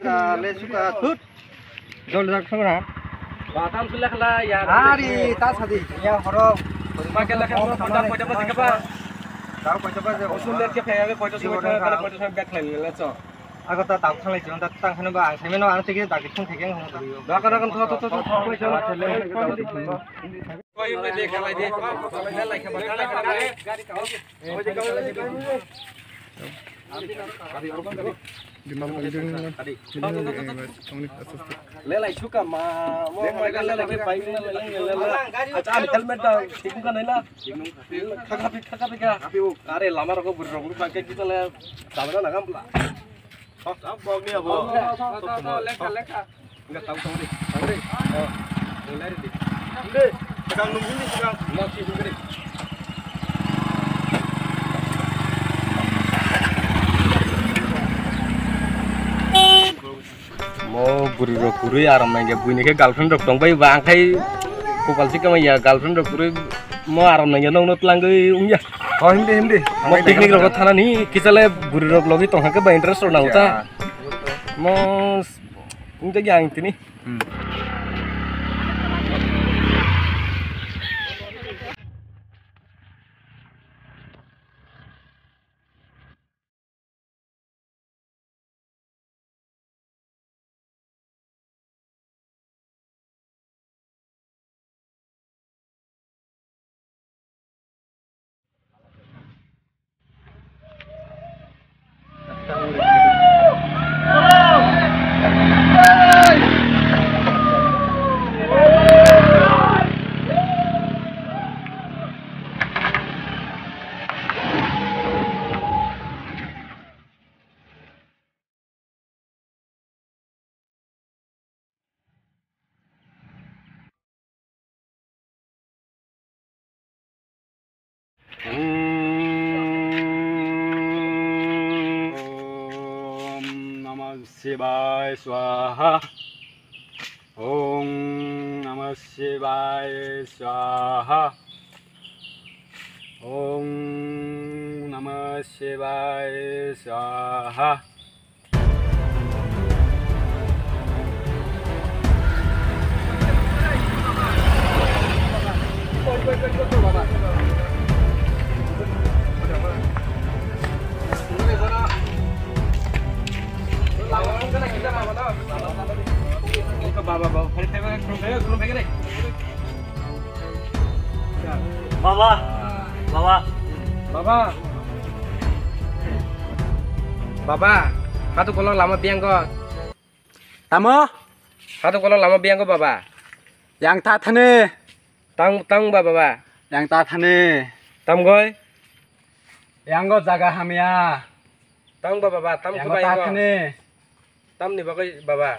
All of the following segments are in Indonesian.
le suka thut jol jak sora batam sulah kala ya ari ta sadi ya horo pakai lah kalau pada pada pada apa tahu pada pada usul lihat ke kayak pada semua kalau pada semua back lain lah so aku tak tahu kalau jangan tak tang kan bang saya mana orang tinggi tak kita tinggi ngomong tadi dah kan tuh kau coba kau ini deh kalau dia kalau lagi berjalan gari kau lelai suka mau mereka lelai baik lelai aja helmet dah sibuk kan lelai kakak kare lama rokok berrokok pakai kita lelai sama nagam pula apa ni apa leka enggak tahu deh lelai deh sekarang nunggu ni sekarang masih nunggu deh mau buru-buru aram nanya bu ini ke girlfriend dok dong bayi bangkai kupal sih kama ya girlfriend dok buru mau aram nanya nong not langgai umya oh hindi mau piknik rokok thana nih kita le buru-buru lagi tong hake ba interest orang uta mau untuk yang ini Shivaya Swaha Om Namah Shivaya Swaha Om Namah Shivaya Swaha Baba, satu kolong lama biang kok. tamu Satu kolong lama biang kok baba. yang tak thane Tang baba. yang tak thane Tam goy. yang go jaga hamia Tang baba, tam yang ke go tak bayang. thane Tam ni bagai baba.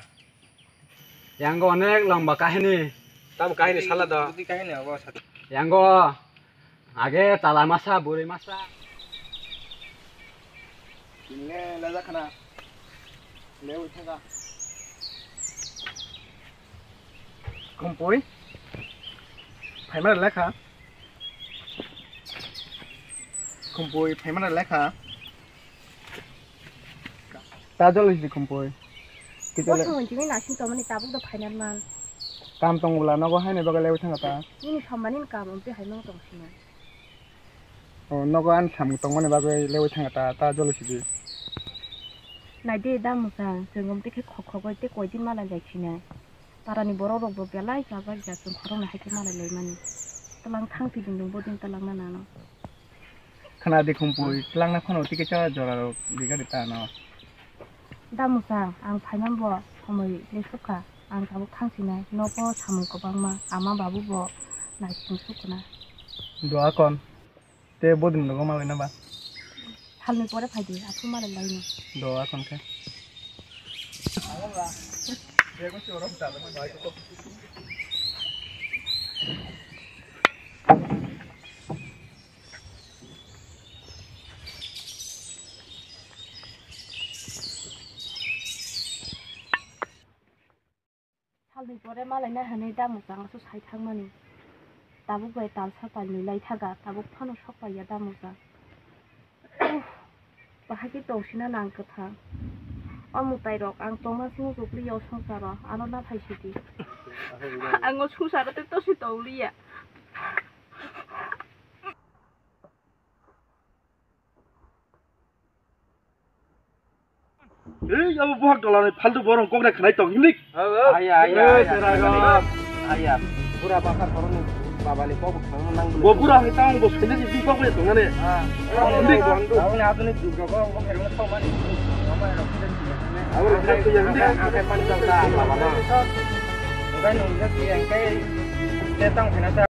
yang go onek lomba kahini Tam kahini salah dah. yang go age tala masa buri masa ini lada kana leu thaga kumpui phaimana lekha kumpui phaimana lekha tajol is kumpui kita le Bosong jini nasin tomani tabuk da phainan man. kam tong bula no go haine baga leu thanga ta Ini thamanin kam umpe hainong tong sina. o no go an sam tong mane baga leu thanga ta tajol is Nai de da musang jengom te ke khokho te koidin mala jaikina. Parani boro rok bo belai jaba ja sum khorong na haike mala leimani. Talang thang ti ding bodin talang na nano. khana de kumpui tlang na khono tike cha jora ro diga dita no Da musang ang phainan bo homoi le suka ang tabuk thang sina no bo samung ko bangma ama babu bo nai sum sukuna. doa kon te bodin no go ma na ba Halni pore phaidi apu mala laini. doa kon ke Halni pore mala na hanai da musang su sai thangmani. Tabuk bai tal sa pa ni lai thaga tabuk phano sokpa ya da musang. Bahagi tawsina nang katha 어묵다이 럭 앙똥만 스무도 우리여 성사라 안오나 파이시디 앙어 충사라 뜻도시 떠올리야 अब बुहाग डलाने फाल्तु बरम कोकरा खनाइ तक हिलिक ayah pura bakar koroni babali pop khang nang bo pura he tang bo sene ji bipok le tongane hilik tahu ni atuni juga ko ko herung tau mani mama ro awur hilik to yang hilik ake pan jang ta babana bukan nunggu ki yang kai tetang pinasa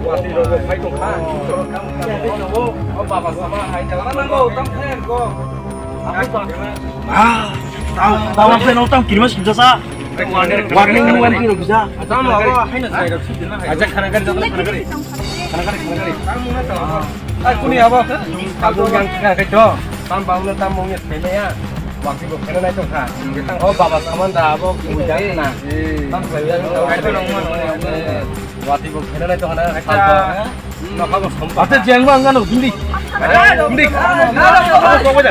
mati ro go phai tong kha baba sama hai jalan nang go tam khen go tahu apa yang orang kirim sudah sa warning ro bisa sama apa haina sai ro sidina hai ajak khana kari ai kuni apa kamu yang kena kejo tam bau tam mau nyet pele ya waktu bu kena naik tong kha oh baba sama dah apa udah kena tam saya itu nongman waktu bu kena naik tong kha Ate jeng bang kan hindi. Hindi. Kau baca.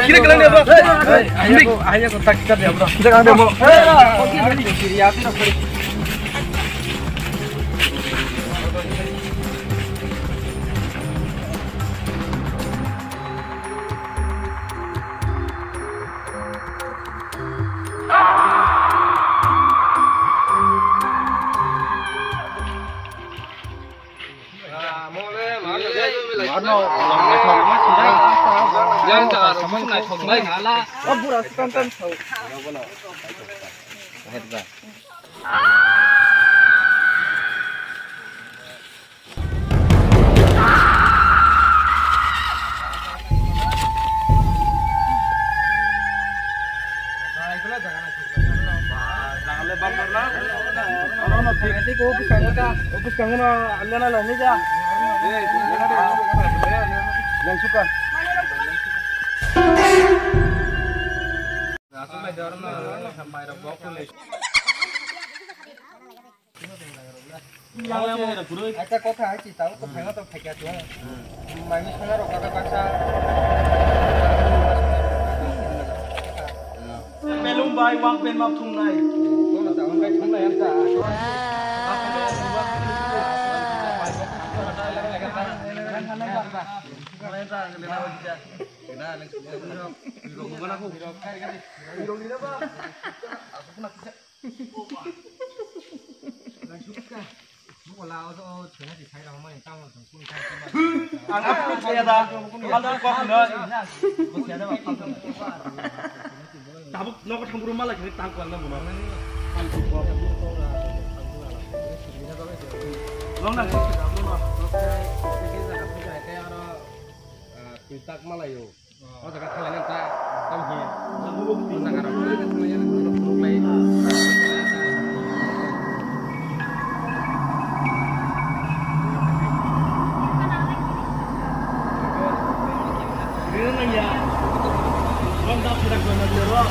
Kira kira ni apa? Hindi. Hanya kontak kita dia bro. Kita kan demo. Opus kangen alana lah ni ja. Yang suka. Ada kota aja tahu kok pengen tuh pakai tuh. Main sekarang kata paksa. Belum bay wang pen map thung nai. Gua tahu nggak thung nai anta. Tabuk nok thamburu mala kini tangkuan na buno. Long nang Pitak Malayo. Oh, dekat kalian yang tak tahu ni. Tentang apa? Namanya Rumlay. Ini nang ya. Long dah sudah kena jero.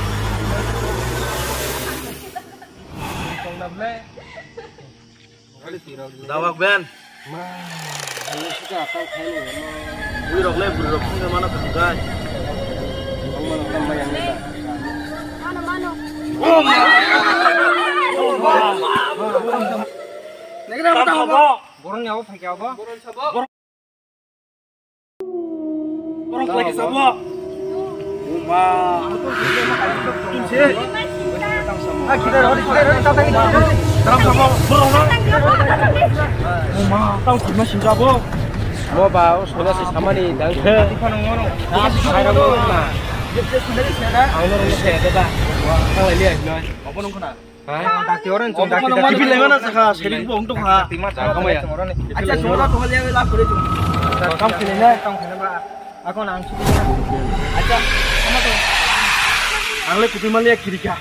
Dawak ben. Bui rok le bui rok punya mana ketugas. Boron nyawa pakai apa? Boron lagi sama. Uma. Ah kita rodi tahu tak ini. Terang sama boron. Uma tahu cuma sinja bo. Mau bau sudah sih sama nih dan ke. Nah, sekarang mau mana? Aku nunggu saya dah. Kau lihat nih. Apa nunggu nak? Kaki orang cuma kaki. Tapi lewat saka sering bohong tuh ha. Kamu ya? Acha sola tuh lihat lah boleh tuh. Kamu pilih nih, kamu pilih apa? Aku langsung. Acha sama tuh. Angle kutu malia kiri ka.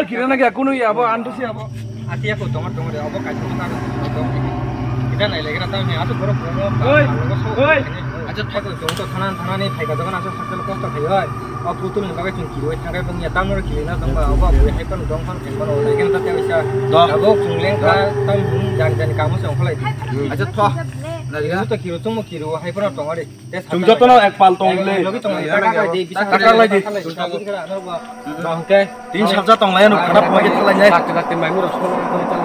Kiri na kya kuno ya apa antu sih apa? Hati aku tongor deh. Apa kaji kita kan? Kita naik lagi nanti nih. Aku baru promo. Oi. Aja aku jongto tanah nih. Pakai jangan asal sakit kos tak kayak. Aku tuh nih kagak cuma kiri. Tangkai punya tamu kiri na tambah apa? Boleh hepan dong kan? Hepan oleh kan tapi bisa. Aku cungling ka tamu jangan kamu sih kalau itu. Acha thoa. Itu tuh kiri cuma kiri. Hepan dong ada. Jumjo tuh na ekpal tong le. Takar lagi. Bangke. 3 tong lain khana pagi thalai nyai. Laki main urus sekolah itu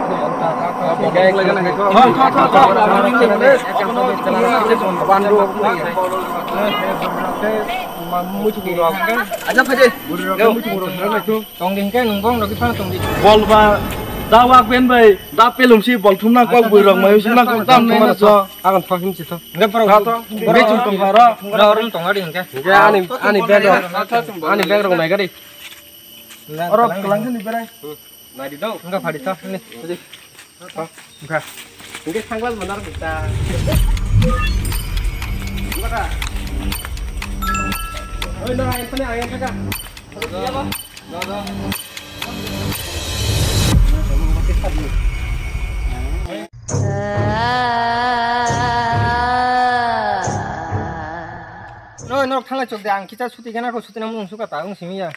Aja paje. Bol ba dawak ben bai da pelum si bol thumna ko buirok mai sina ko tam na so akan fahim sih enggak perlu be chung tong hara orang tong ada enggak ani bag naik kali oro kelang ni berai nah di dong enggak pada tah ini enggak mungkin sanggal benar kita enggak oi nah ini ayam kakak apa enggak no khala chok dang kita suti gana ko suti namun suka taung simi ya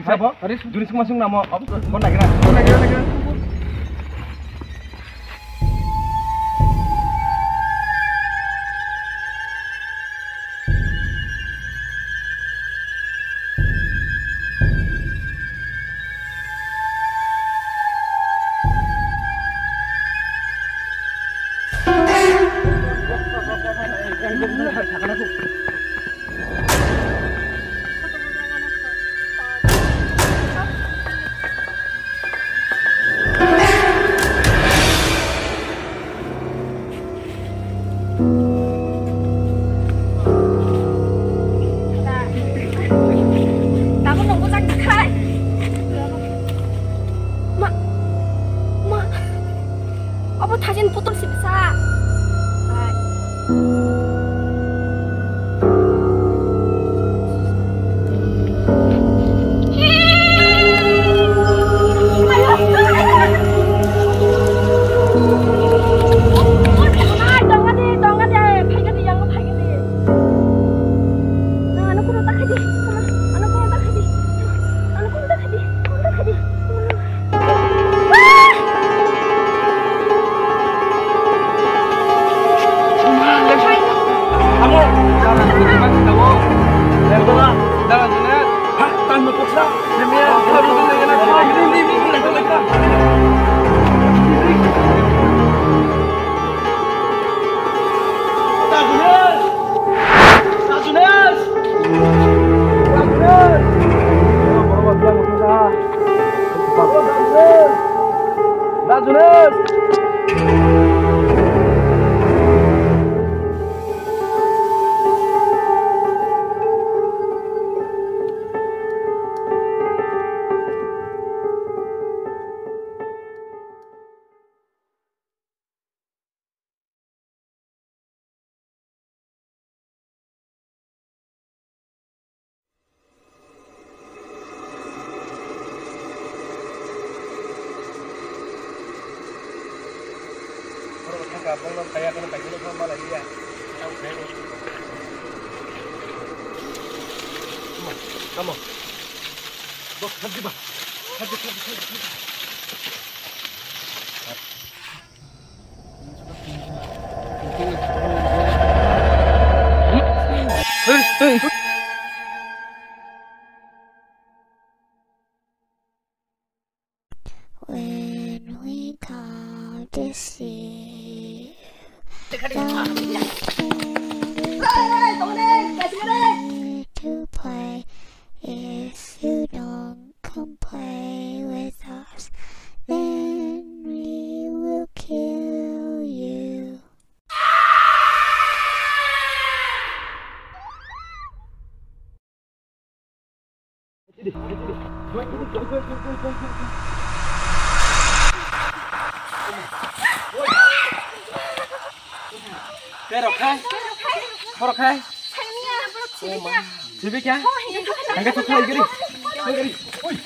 siapa? Aris, jurus masuk nama apa? Kau lagi nak? Apa tajin putus sih bisa? cả bông nó tay cái nó bánh nó không bao lại đi à em thấy rồi come on bốc hấp đi bà hấp When we come to see to play, if you don't come play with us, then we will kill you. cái đọc khai có đọc khai thì biết chả thằng cái thuốc hơi cái đi ôi